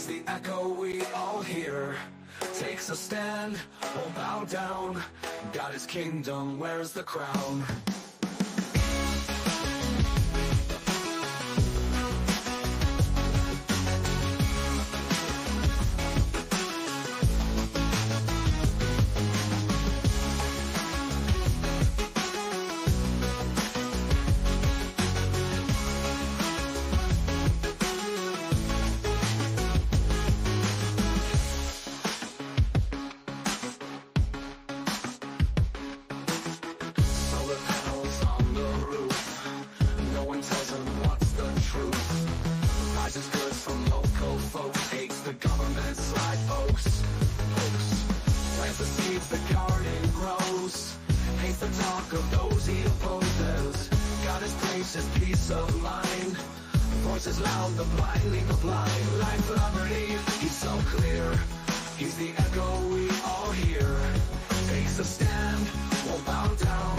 He's the echo we all hear. Takes a stand, won't bow down. Got his kingdom, wears the crown. Peace of mind. Voices loud, the blind lead the blind. LifeLiberty, he's so clear. He's the echo we all hear. Takes a stand, won't bow down.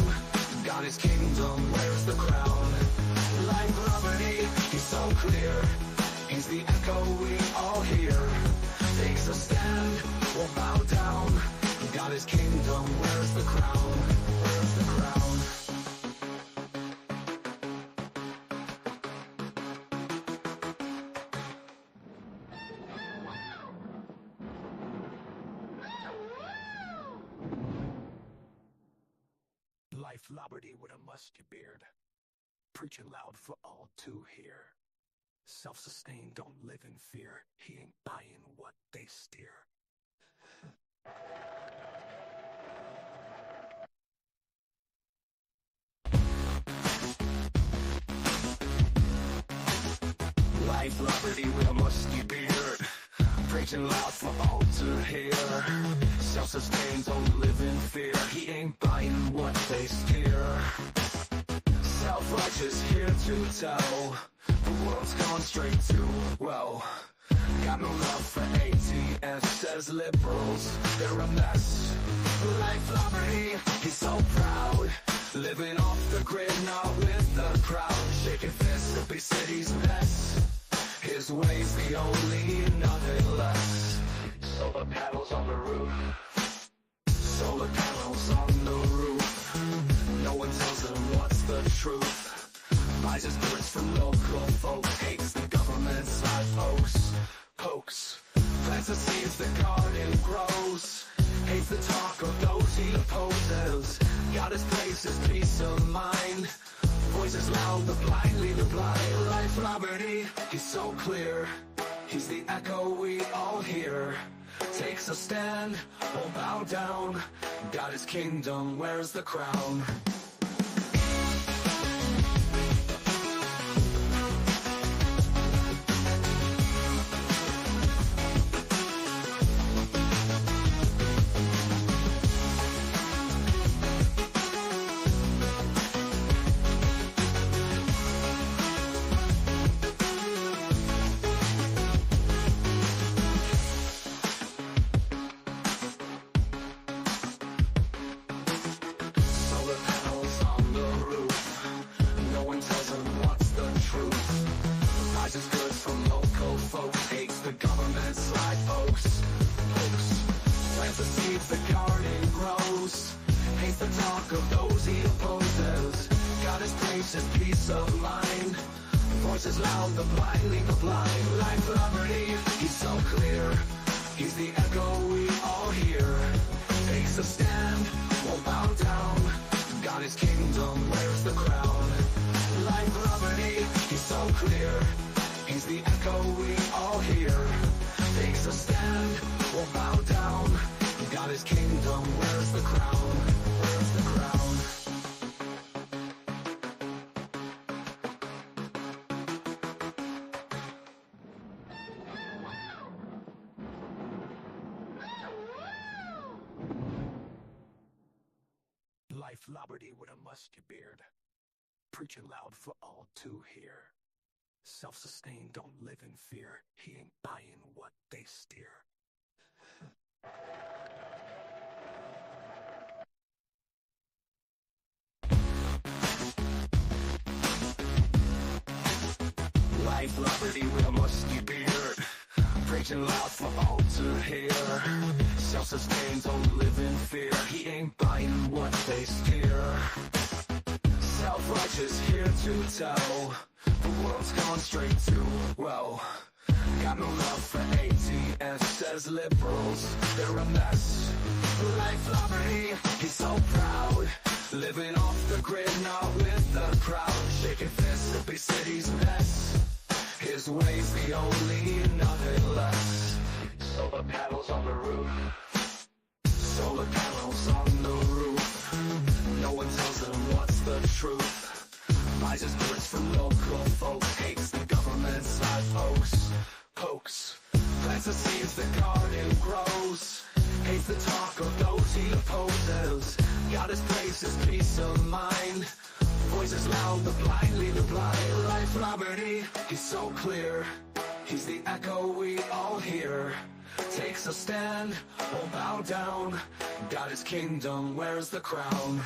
Got his kingdom, wears the crown. LifeLiberty, he's so clear. He's the echo we all hear. Takes a stand, won't bow down. Got his kingdom, wears the crown. Wears the crown. LifeLiberty with a musty beard, preaching loud for all to hear. Self-sustained, don't live in fear. He ain't buying what they steer. LifeLiberty with a musty beard, preaching loud for all to hear. Self-sustained, don't live in fear. He ain't buying what they steer. Self-righteous here to tell the world's gone straight to, well, got no love for ATF, says liberals, they're a mess. LifeLiberty, he's so proud, living off the grid, not with the crowd. Shaking fists at big city's mess. His ways the only, nothing less. Solar panels on the roof. Solar panels on the roof. No one tells him what's the truth. Buys his goods from local folks. Hates the government side pokes. Plants the seeds, the garden grows. Hates the talk of those he opposes. Got his place, his peace of mind. Voices loud, the blind lead the blind. LifeLiberty, he's so clear. He's the echo we all hear. Takes a stand, won't bow down. Got his kingdom, wears the crown. The garden grows. Hates the talk of those he opposes. Got his place, his peace of mind. Voices loud, the blind lead the blind. LifeLiberty, he's so clear. He's the echo we all hear. Takes a stand, won't bow down. Got his kingdom, wears the crown. LifeLiberty, he's so clear. He's the echo we all hear. Takes a stand, won't bow down. Got his kingdom, wears the crown, wears the crown. LifeLiberty with a musty beard, preaching loud for all to hear. Self-sustained, don't live in fear. He ain't buying what they steer. LifeLiberty with a musty beard, preaching loud for all to hear. Self-sustained, don't live in fear. He ain't buying what they steer. Self-righteous here to tell the world's gone straight to, well, got no love for ATS, says liberals, they're a mess. LifeLiberty, he's so proud, living off the grid, not with the crowd. Shaking fists at big city's mess. His way's the only, nothing less. Solar panels on the roof. Solar panels on the roof. No one tells him what's the truth. Buys his goods from local folks. Hates the government side pokes. Plants the seeds, the garden grows. Hates the talk of those he opposes. Got his place, his peace of mind. Voices loud, the blind lead the blind. LifeLiberty, he's so clear. He's the echo we all hear. Takes a stand, won't bow down. Got his kingdom, where's the crown?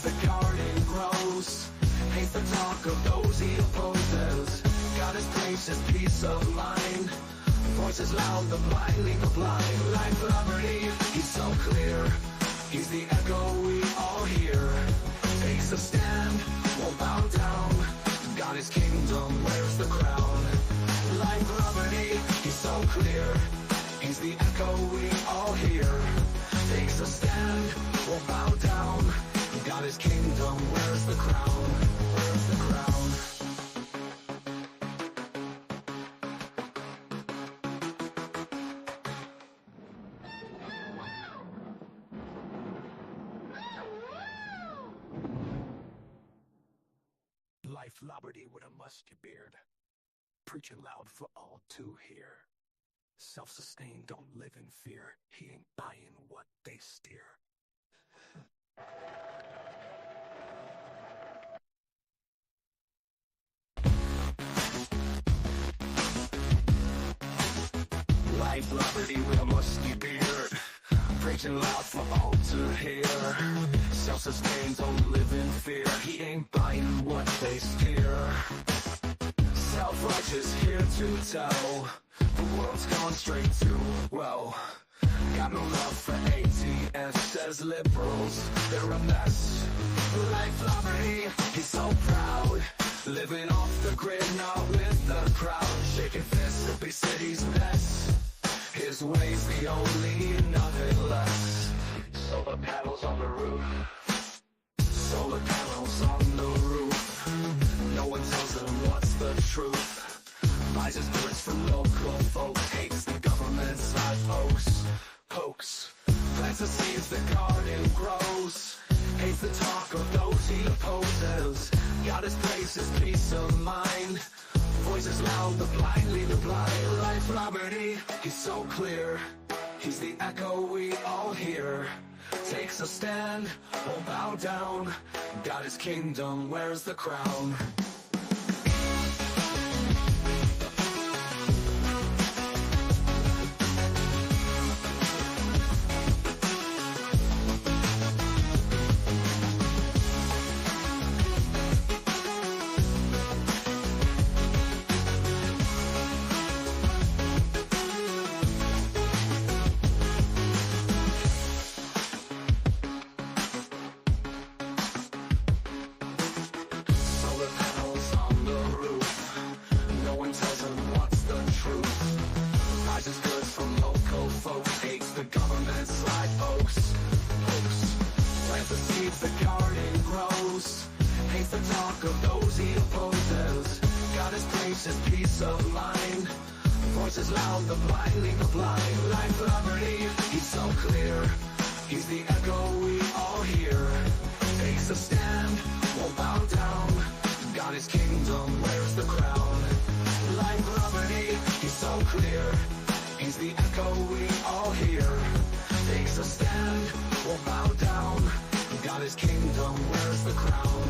The garden grows. Hates the talk of those he opposes. Got his place, his peace of mind. Voices loud, the blind lead the blind. LifeLiberty, he's so clear. He's the echo we all hear. Takes a stand, won't bow down. Got his kingdom, where's the crown? LifeLiberty, he's so clear. He's the echo we all hear. Takes a stand, won't bow down. Got his kingdom, where's the crown? Where's the crown? LifeLiberty with a musky beard, preaching loud for all to hear. Self-sustained, don't live in fear. He ain't buying what they steer. LifeLiberty with a musky beard, preaching loud for all to hear. Self-sustained, don't live in fear. He ain't buying what they steer. Self-righteous here to tell the world's gone straight to, well, got no love for ATS, says liberals, they're a mess. LifeLiberty, he's so proud, living off the grid, not with the crowd. Shaking fists at big city's mess. His way's the only, nothing less. Solar panels on the roof. Solar panels on the roof. No one tells him what's the truth. Buys his goods from local folks. Hates the government side pokes. Plants the seeds, the garden grows. Hates the talk of those he opposes. Got his place, his peace of mind. Voices loud, the blind lead the blind. LifeLiberty, he's so clear. He's the echo we all hear. Takes a stand, won't bow down. Got his kingdom, where's the crown? The garden grows. Hates the talk of those he opposes. Got his place, his peace of mind. Voices loud, the blind lead the blind. LifeLiberty, he's so clear. He's the echo we all hear. Takes a stand, won't bow down. God is kingdom, wears the crown. LifeLiberty, he's so clear. He's the echo we all hear. Takes a stand, won't bow down. God is kingdom, wears the crown.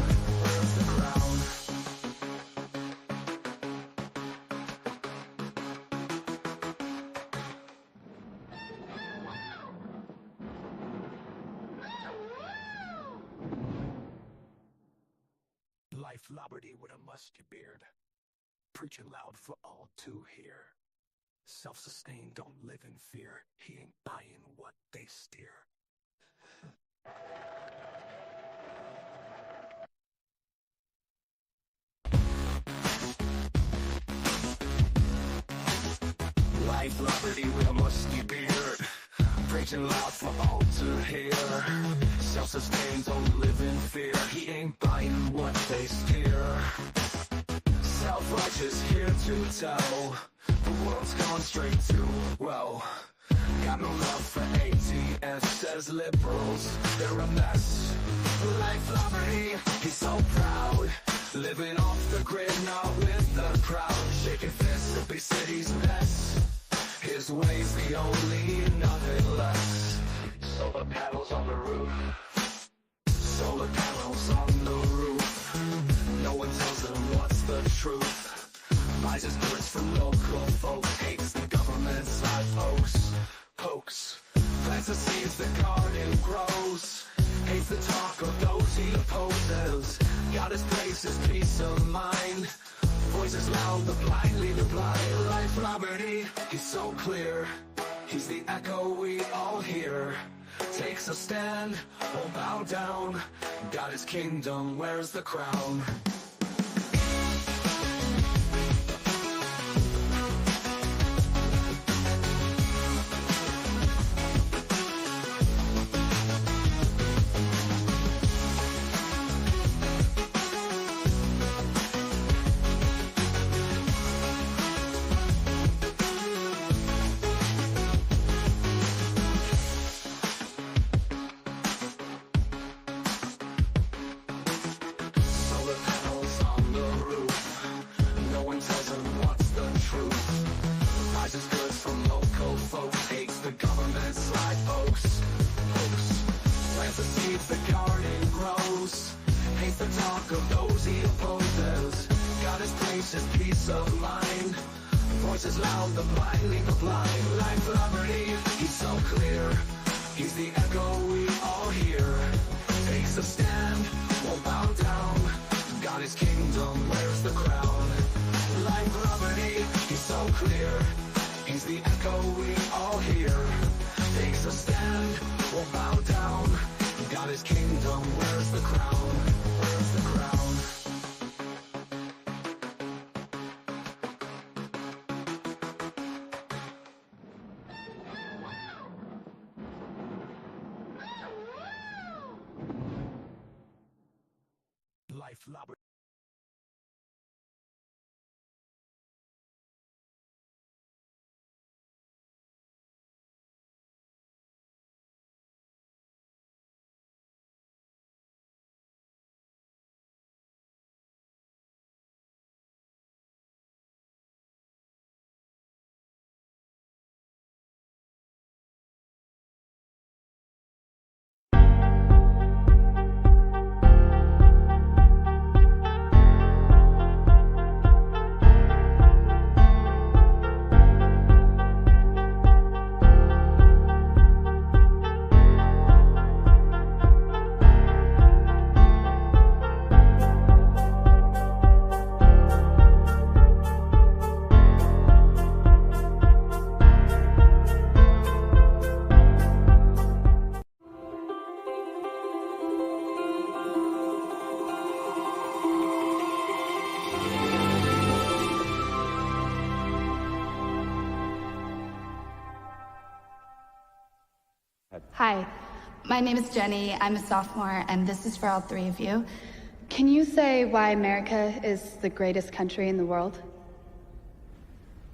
Wears the crown. LifeLiberty with a musty beard, preaching loud for all to hear. Self-sustained, don't live in fear. He ain't buying what they steer. LifeLiberty with a musty beard, preaching loud for all to hear. Self-sustained, don't live in fear. He ain't buying what they steer. Self-righteous here to tell, the world's gone straight to, well, got no love for ATS, says liberals, they're a mess. LifeLiberty, he's so proud, living off the grid, not with the crowd, shaking fists at big cities' mess. His ways the only, nothing less. Solar panels on the roof. Solar panels on the roof. No one tells him what's the truth. Buys his goods from local folks. Hates the government side pokes. Plants the seeds, the garden grows. Hates the talk of those he opposes. God his praise, his peace of mind. Voices loud, the blind lead the blind. LifeLiberty, he's so clear. He's the echo we all hear. Takes a stand, won't bow down. God his kingdom, wears the crown. The garden grows. Hates the talk of those he opposes. God his praise, his peace of mind. Voices loud, the blind lead the blind. LifeLiberty, he's so clear. He's the echo we all hear. Takes a stand, won't bow down. God his kingdom, wears the crown. LifeLiberty, he's so clear. He's the echo we all hear. Takes a stand, won't bow down. God his kingdom, wears the crown, wears the crown. LifeLiberty. Hi, my name is Jenny. I'm a sophomore, and this is for all three of you. Can you say why America is the greatest country in the world?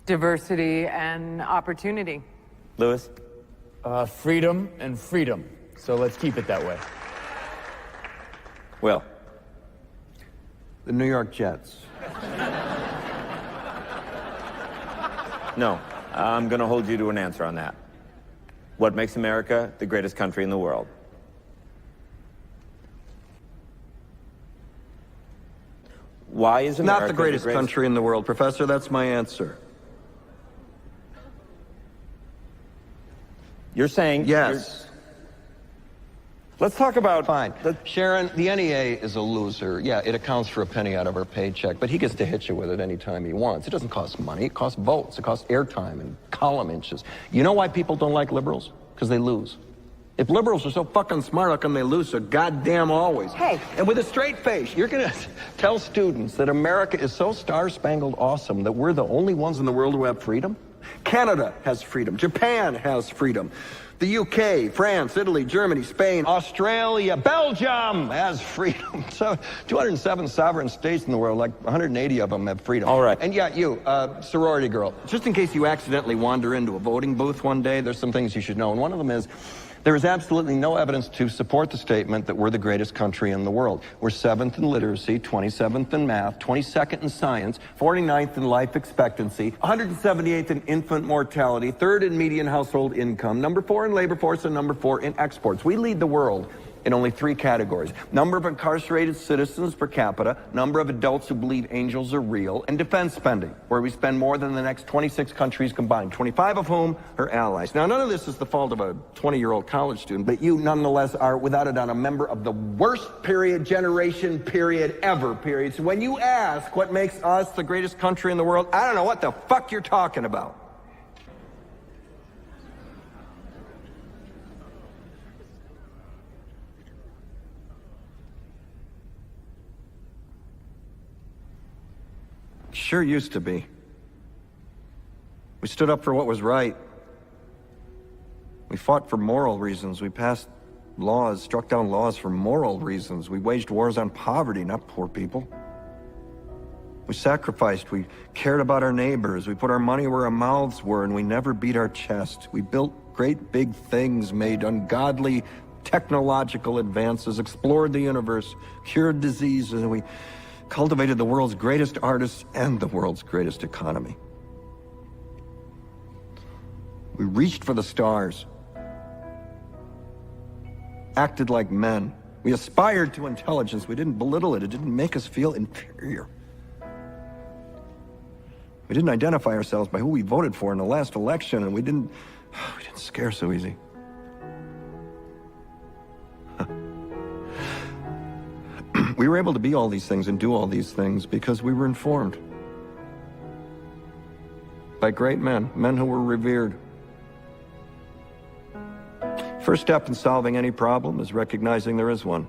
Diversity and opportunity. Lewis? Freedom and freedom. so let's keep it that way. Will. The New York Jets. No, I'm going to hold you to an answer on that. What makes America the greatest country in the world? Why is America Not the greatest country in the world, Professor. That's my answer. You're saying... Yes. Let's talk about... Fine. Sharon, the NEA is a loser. Yeah, it accounts for a penny out of our paycheck, but he gets to hit you with it anytime he wants. It doesn't cost money. It costs votes. It costs airtime and column inches. You know why people don't like liberals? Because they lose. If liberals are so fucking smart, how come they lose so goddamn always? Hey, and with a straight face, you're going to tell students that America is so star-spangled awesome that we're the only ones in the world who have freedom? Canada has freedom. Japan has freedom. The UK, France, Italy, Germany, Spain, Australia, Belgium has freedom. So 207 sovereign states in the world, like 180 of them have freedom. All right. And yeah, you, sorority girl, just in case you accidentally wander into a voting booth one day, there's some things you should know. And one of them is, there is absolutely no evidence to support the statement that we're the greatest country in the world. We're 7th in literacy, 27th in math, 22nd in science, 49th in life expectancy, 178th in infant mortality, 3rd in median household income, number 4 in labor force, and number 4 in exports. We lead the world in only 3 categories: number of incarcerated citizens per capita, number of adults who believe angels are real, and defense spending, where we spend more than the next 26 countries combined, 25 of whom are allies. Now, none of this is the fault of a 20-year-old college student, but you nonetheless are, without a doubt, a member of the worst generation ever. So when you ask what makes us the greatest country in the world, I don't know what the fuck you're talking about. Sure used to be. We stood up for what was right. We fought for moral reasons. We passed laws, struck down laws for moral reasons. We waged wars on poverty, not poor people. We sacrificed. We cared about our neighbors. We put our money where our mouths were, and we never beat our chest. We built great big things, made ungodly technological advances, explored the universe, cured diseases, and we cultivated the world's greatest artists and the world's greatest economy. We reached for the stars, acted like men. We aspired to intelligence. We didn't belittle it. It didn't make us feel inferior. We didn't identify ourselves by who we voted for in the last election, and we didn't scare so easy. We were able to be all these things and do all these things because we were informed by great men, men who were revered. First step in solving any problem is recognizing there is one.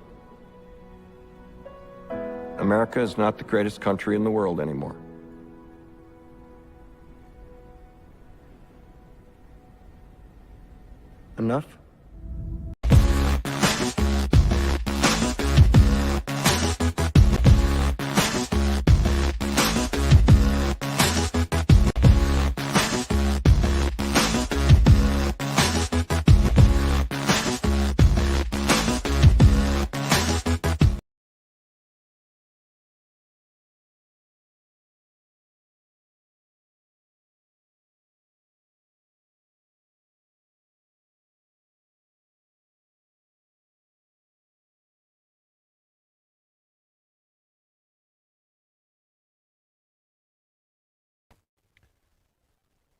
America is not the greatest country in the world anymore. Enough?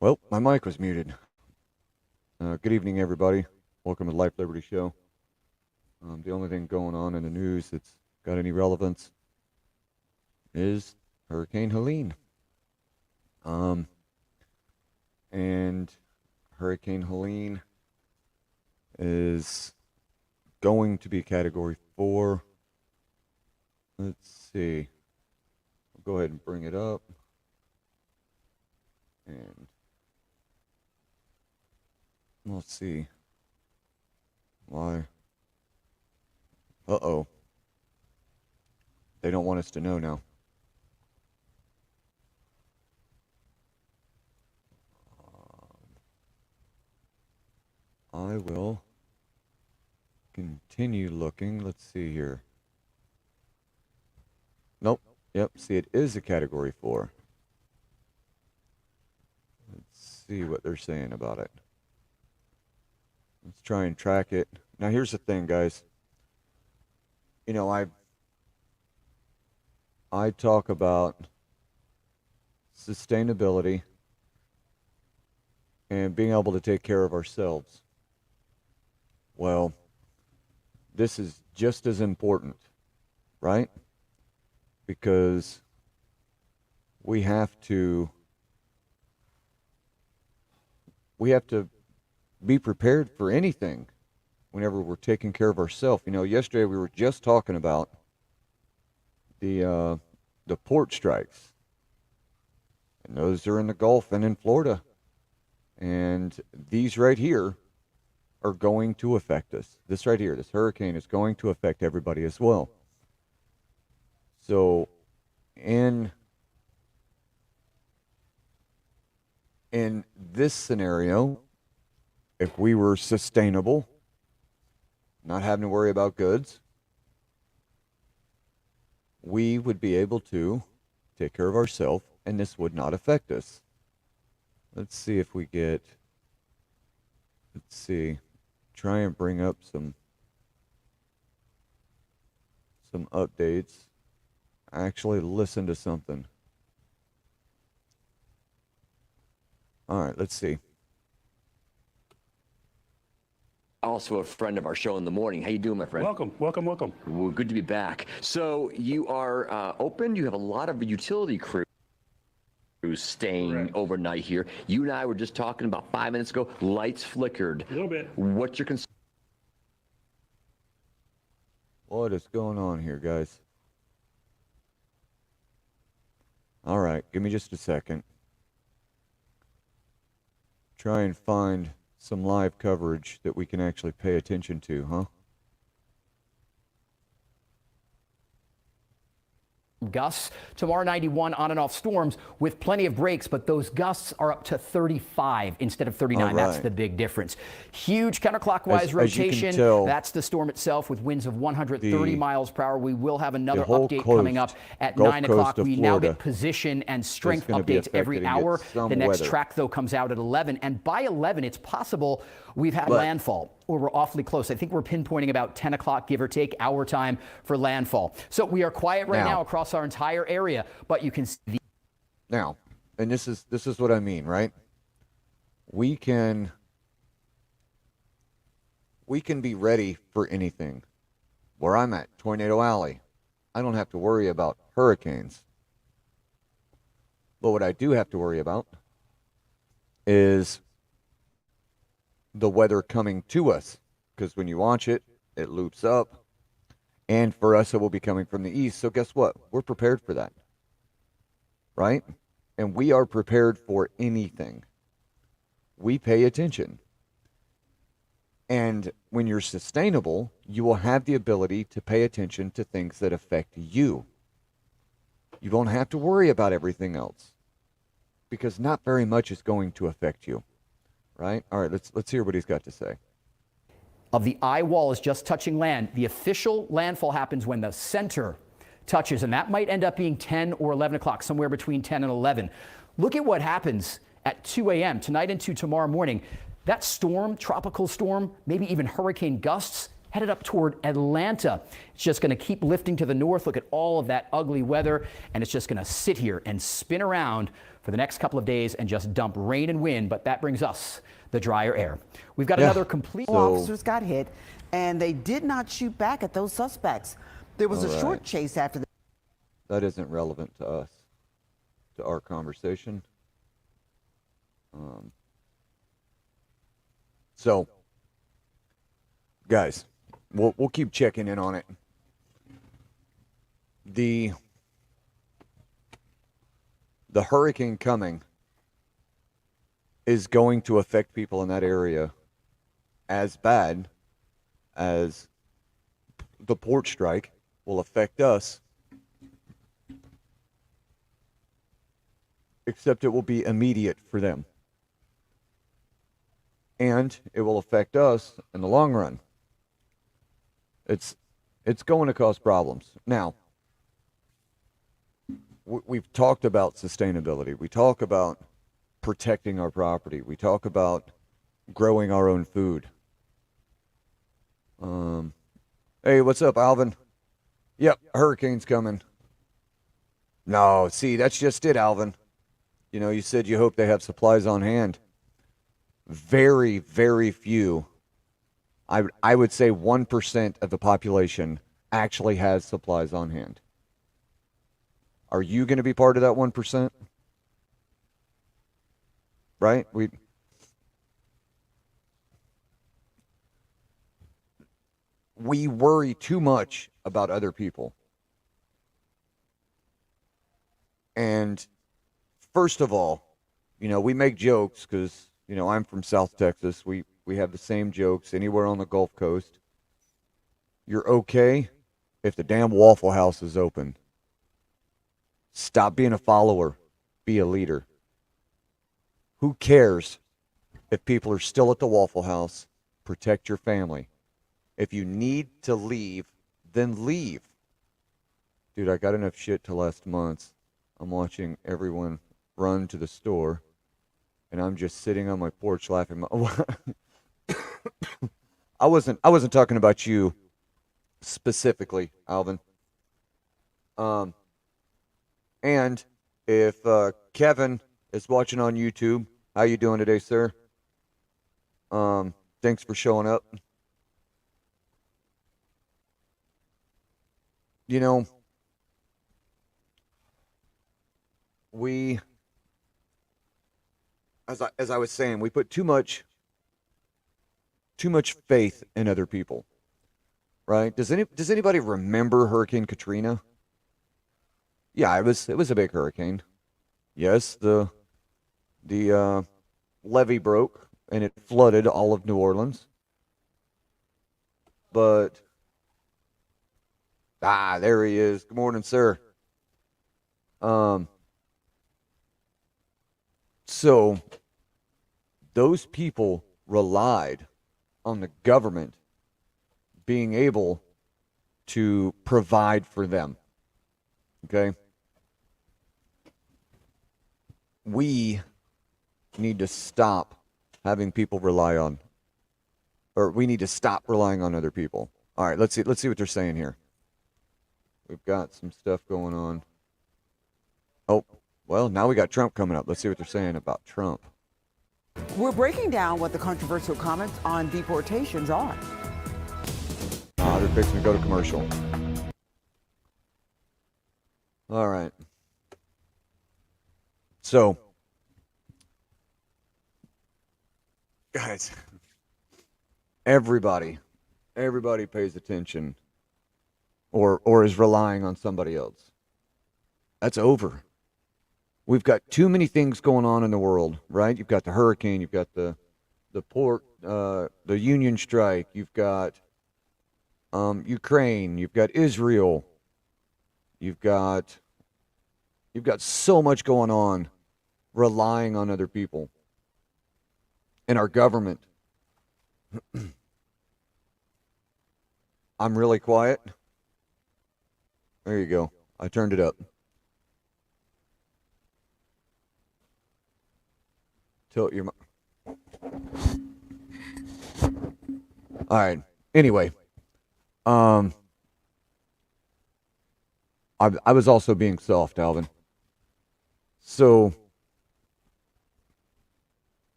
Well, my mic was muted. Good evening, everybody. Welcome to the Life Liberty Show. The only thing going on in the news that's got any relevance is Hurricane Helene. And Hurricane Helene is going to be Category 4. Let's see. I'll go ahead and bring it up. And let's see. Why? Uh-oh. They don't want us to know now. I will continue looking. Let's see here. Nope. Yep. See, it is a Category 4. Let's see what they're saying about it. Let's try and track it. Now, here's the thing, guys. You know, I talk about sustainability and being able to take care of ourselves. Well, this is just as important, right? Because we have to be prepared for anything whenever we're taking care of ourselves. You know, yesterday we were just talking about the port strikes, and those are in the Gulf and in Florida, and these right here are going to affect us. This right here, this hurricane, is going to affect everybody as well. So in this scenario, if we were sustainable, not having to worry about goods, we would be able to take care of ourselves, and this would not affect us. Let's see if we get, let's see, try and bring up some updates. Actually listen to something. All right, let's see. Also a friend of our show in the morning. How you doing, my friend? Welcome, welcome, welcome. Well, good to be back. So you are open. You have a lot of utility crews staying Correct. overnight here. You and I were just talking about 5 minutes ago. Lights flickered. A little bit. What's your concern? What is going on here, guys? All right, give me just a second. Try and find some live coverage that we can actually pay attention to, huh? Gusts. Tomorrow, 91 on and off storms with plenty of breaks, but those gusts are up to 35 instead of 39. That's the big difference. Huge counterclockwise rotation. As you can tell, that's the storm itself with winds of 130 miles per hour. We will have another whole update coast, coming up at Gulf 9 Coast o'clock. of We now Florida get position and strength gonna be updates affected every and get hour. some The next weather. track, though, comes out at 11. And by 11, it's possible we've had landfall, or we're awfully close. I think we're pinpointing about 10 o'clock, give or take, our time for landfall. So we are quiet right now across our entire area, but you can see now, and this is what I mean, right? We can be ready for anything. Where I'm at, Tornado Alley, I don't have to worry about hurricanes. But what I do have to worry about is the weather coming to us, because when you watch it, it loops up, and for us it will be coming from the east. So guess what? We're prepared for that, right? And we are prepared for anything. We pay attention. And when you're sustainable, you will have the ability to pay attention to things that affect you. You won't have to worry about everything else, because not very much is going to affect you. Right? All right, let's hear what he's got to say. Of the eye wall is just touching land. The official landfall happens when the center touches, and that might end up being 10 or 11 o'clock, somewhere between 10 and 11. Look at what happens at 2 a.m. tonight into tomorrow morning. That storm, tropical storm, maybe even hurricane gusts, headed up toward Atlanta. It's just going to keep lifting to the north. Look at all of that ugly weather, and it's just going to sit here and spin around for the next couple of days and just dump rain and wind, but that brings us the drier air. We've got another complete... Officers got hit, and they did not shoot back at those suspects. There was a short chase after the... That isn't relevant to us, to our conversation. So, guys, we'll keep checking in on it. The hurricane coming is going to affect people in that area as bad as the port strike will affect us, except it will be immediate for them. And it will affect us in the long run. It's going to cause problems. Now, we've talked about sustainability. We talk about protecting our property. We talk about growing our own food. Hey, what's up, Alvin? Yep, hurricane's coming. No, see, that's just it, Alvin. You know, you said you hope they have supplies on hand. Very, very few. I would say 1% of the population actually has supplies on hand. Are you going to be part of that 1%? Right? We worry too much about other people. And first of all, you know, we make jokes because, you know, I'm from South Texas. We have the same jokes anywhere on the Gulf Coast. You're okay if the damn Waffle House is open. Stop being a follower. Be a leader. Who cares if people are still at the Waffle House? Protect your family. If you need to leave, then leave. Dude, I got enough shit to last months. I'm watching everyone run to the store, and I'm just sitting on my porch laughing. I wasn't talking about you specifically, Alvin. And if Kevin is watching on YouTube, how you doing today, sir? Thanks for showing up. You know, we, as I was saying, we put too much faith in other people, right? Does anybody remember Hurricane Katrina? Yeah, it was a big hurricane. Yes, the levee broke and it flooded all of New Orleans. But there he is. Good morning, sir. So those people relied on the government being able to provide for them. Okay? We need to stop having people rely on, or we need to stop relying on other people. All right, let's see what they're saying here. We've got some stuff going on. Oh, well, now we got Trump coming up. Let's see what they're saying about Trump. We're breaking down what the controversial comments on deportations are. They're fixing to go to commercial. All right. So, guys, everybody pays attention or is relying on somebody else. That's over. We've got too many things going on in the world, right? You've got the hurricane, you've got the port, the union strike, you've got Ukraine, you've got Israel, you've got so much going on, relying on other people and our government. I'm really quiet. There you go. I turned it up. Tilt your. All right. Anyway, I was also being soft, Alvin. So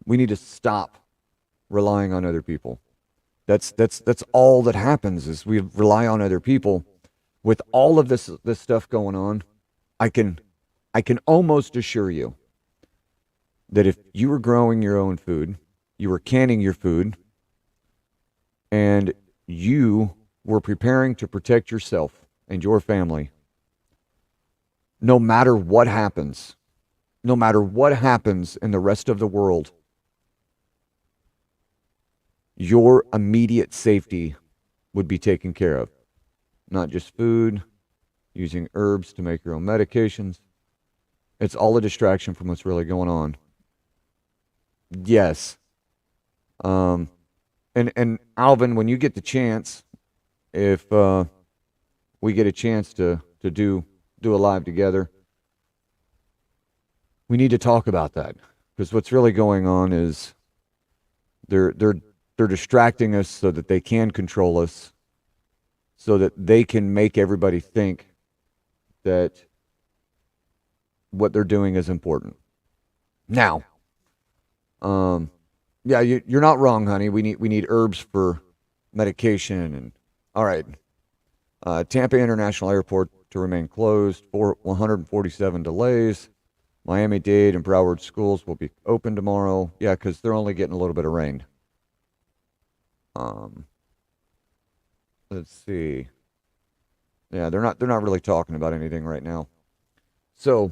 we need to stop relying on other people. That's all that happens is we rely on other people. With all of this stuff going on, I can almost assure you that if you were growing your own food, you were canning your food, and you were preparing to protect yourself and your family, no matter what happens in the rest of the world, your immediate safety would be taken care of. Not just food, using herbs to make your own medications. It's all a distraction from what's really going on. Yes. and Alvin, when you get the chance, if we get a chance to do a live together, we need to talk about that, because what's really going on is they're distracting us so that they can control us, so that they can make everybody think that what they're doing is important. Now, yeah, you're not wrong, honey. We need herbs for medication. And all right, Tampa International Airport to remain closed for 147 delays. Miami-Dade and Broward schools will be open tomorrow. Yeah, because they're only getting a little bit of rain. Let's see. Yeah, they're not really talking about anything right now. So,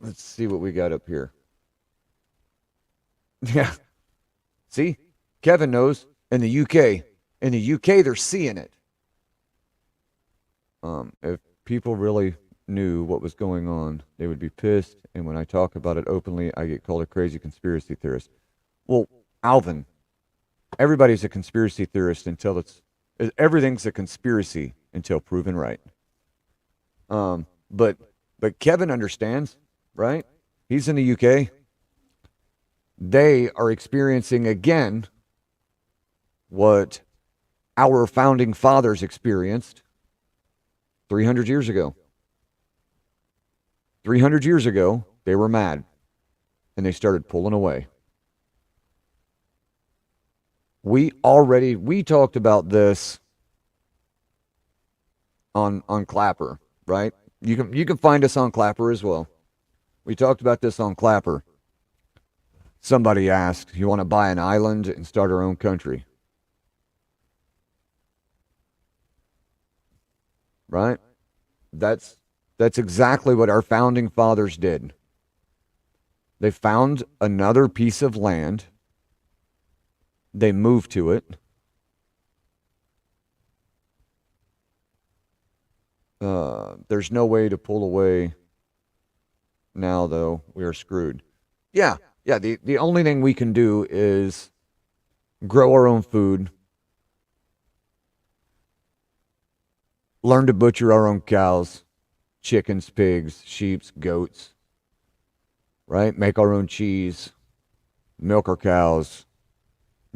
let's see what we got up here. Yeah. See? Kevin knows. In the UK. In the UK, they're seeing it. If people really knew what was going on, they would be pissed. And when I talk about it openly, I get called a crazy conspiracy theorist. Well, Alvin, everybody's a conspiracy theorist until everything's a conspiracy until proven right. But Kevin understands, right? He's in the UK. They are experiencing again what our founding fathers experienced 300 years ago. 300 years ago, they were mad and they started pulling away. We talked about this on Clapper, right? You can find us on Clapper as well. We talked about this on Clapper. Somebody asked, you want to buy an island and start our own country? Right? That's exactly what our founding fathers did. They found another piece of land. They moved to it. There's no way to pull away now, though. We are screwed. Yeah. The only thing we can do is grow our own food, learn to butcher our own cows, chickens, pigs, sheep, goats, right? Make our own cheese, milk our cows,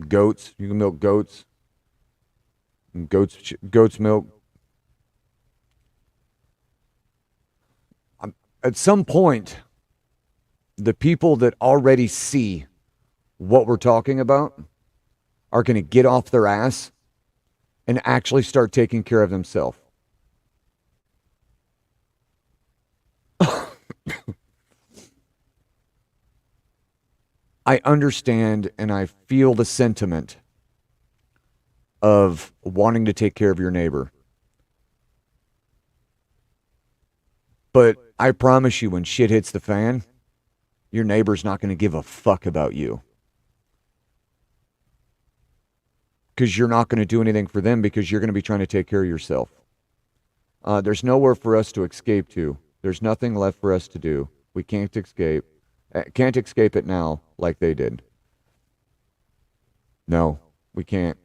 goats. You can milk goats, goat's milk. At some point, the people that already see what we're talking about are going to get off their ass and actually start taking care of themselves. I understand and I feel the sentiment of wanting to take care of your neighbor. But I promise you, when shit hits the fan, your neighbor's not going to give a fuck about you. Because you're not going to do anything for them, because you're going to be trying to take care of yourself. There's nowhere for us to escape to. There's nothing left for us to do. We can't escape. Can't escape it now like they did. No, we can't.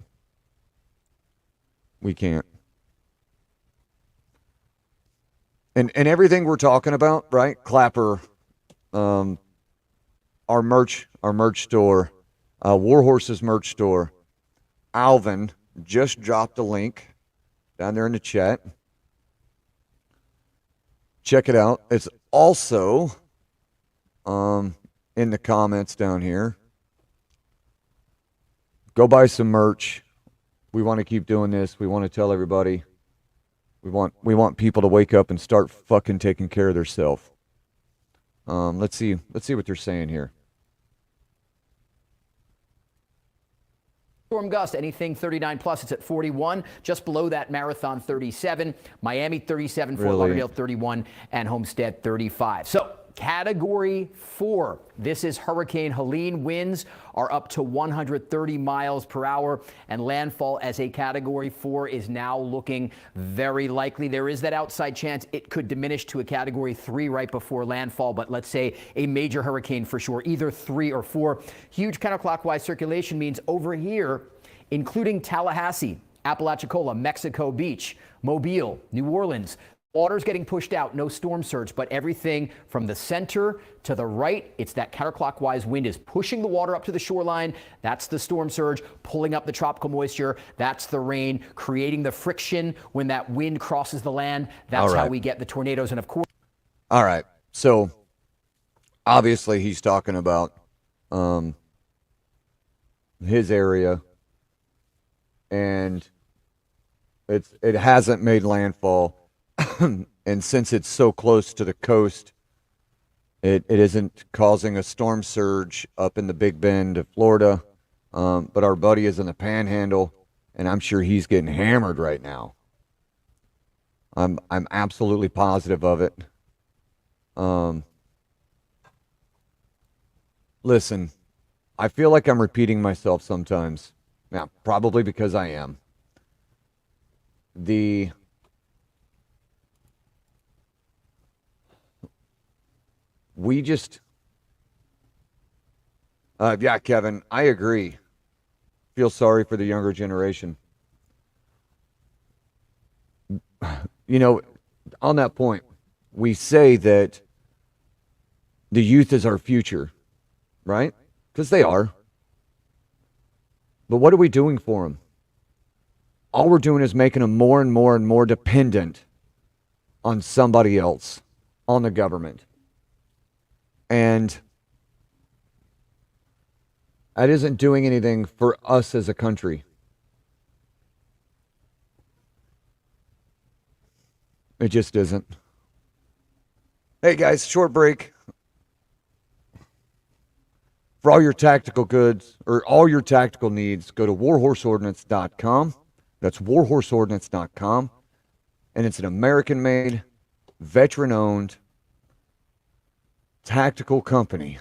We can't. And everything we're talking about, right? Clapper, our merch store, Warhorse's merch store. Alvin just dropped a link down there in the chat. Check it out. It's also in the comments down here. Go buy some merch. We want to keep doing this. We want to tell everybody. We want people to wake up and start fucking taking care of themselves. Let's see what they're saying here. Storm gust, anything 39 plus, it's at 41. Just below that, Marathon 37, Miami 37, Fort Lauderdale 31, and Homestead 35. So Category 4. This is Hurricane Helene. Winds are up to 130 miles per hour, and landfall as a Category 4 is now looking very likely. There is that outside chance it could diminish to a Category 3 right before landfall, but let's say a major hurricane for sure, either 3 or 4. Huge counterclockwise circulation means over here, including Tallahassee, Apalachicola, Mexico Beach, Mobile, New Orleans, water's getting pushed out, no storm surge, but everything from the center to the right, it's that counterclockwise wind is pushing the water up to the shoreline. That's the storm surge, pulling up the tropical moisture. That's the rain, creating the friction when that wind crosses the land. That's how we get the tornadoes. And of course. All right. So obviously he's talking about his area, and it hasn't made landfall. And since it's so close to the coast, it isn't causing a storm surge up in the Big Bend of Florida. But our buddy is in the Panhandle, and I'm sure he's getting hammered right now. I'm absolutely positive of it. Listen, I feel like I'm repeating myself sometimes. Now, probably because I am. We just, yeah, Kevin, I agree. Feel sorry for the younger generation. You know, on that point, we say that the youth is our future, right? Because they are. But what are we doing for them? All we're doing is making them more and more and more dependent on somebody else, on the government. And that isn't doing anything for us as a country. It just isn't. Hey guys, short break. For all your tactical goods, or all your tactical needs, go to warhorseordnance.com. That's warhorseordnance.com. And it's an American-made, veteran-owned, tactical company.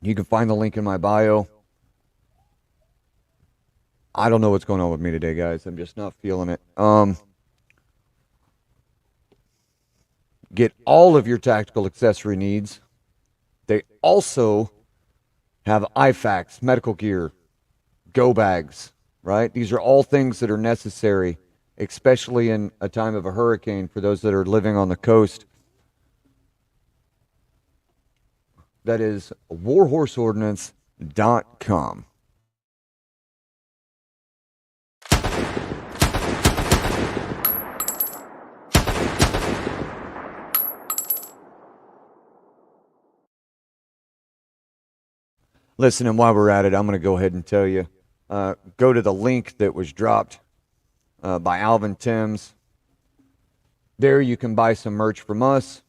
You can find the link in my bio. I don't know what's going on with me today, guys. I'm just not feeling it. Get all of your tactical accessory needs. They also have IFAKs, medical gear, go bags, right? These are all things that are necessary, especially in a time of a hurricane for those that are living on the coast. That is warhorseordnance.com. Listen, and while we're at it, I'm going to go ahead and tell you, go to the link that was dropped by Alvin Timms. There you can buy some merch from us.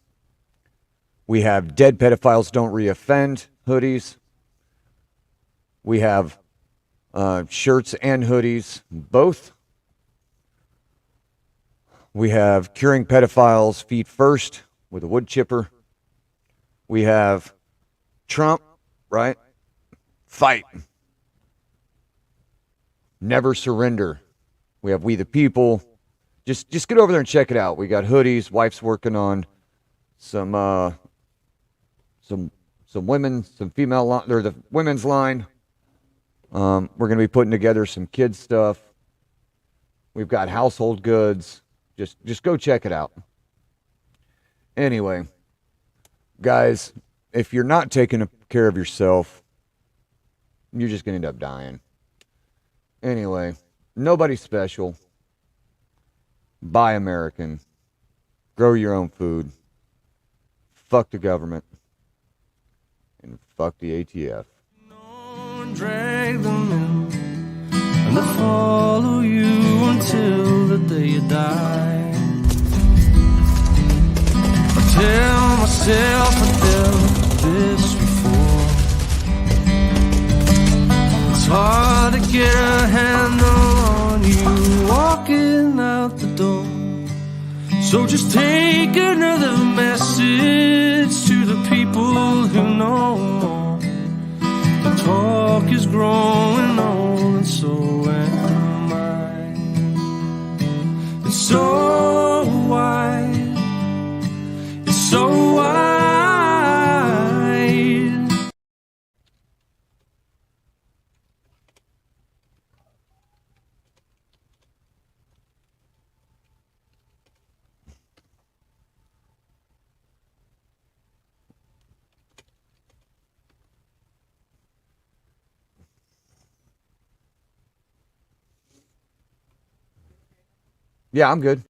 We have Dead Pedophiles Don't Reoffend hoodies. We have shirts and hoodies, both. We have Curing Pedophiles Feet First with a wood chipper. We have Trump, right? Fight. Never surrender. We have We the People. Just get over there and check it out. We got hoodies. Wife's working on some women, some female, or the women's line. We're going to be putting together some kids stuff. We've got household goods. Just go check it out. Anyway, guys, if you're not taking care of yourself, you're just going to end up dying. Anyway, nobody special. Buy American. Grow your own food. Fuck the government. And fuck the ATF. Drag them in, and they'll follow you until the day you die. I tell myself I've done this before. It's hard to get a handle on you walking out the door. So So just take another message to the people who know. The talk is growing on, and so am I. It's so wide, it's so wide. Yeah, I'm good.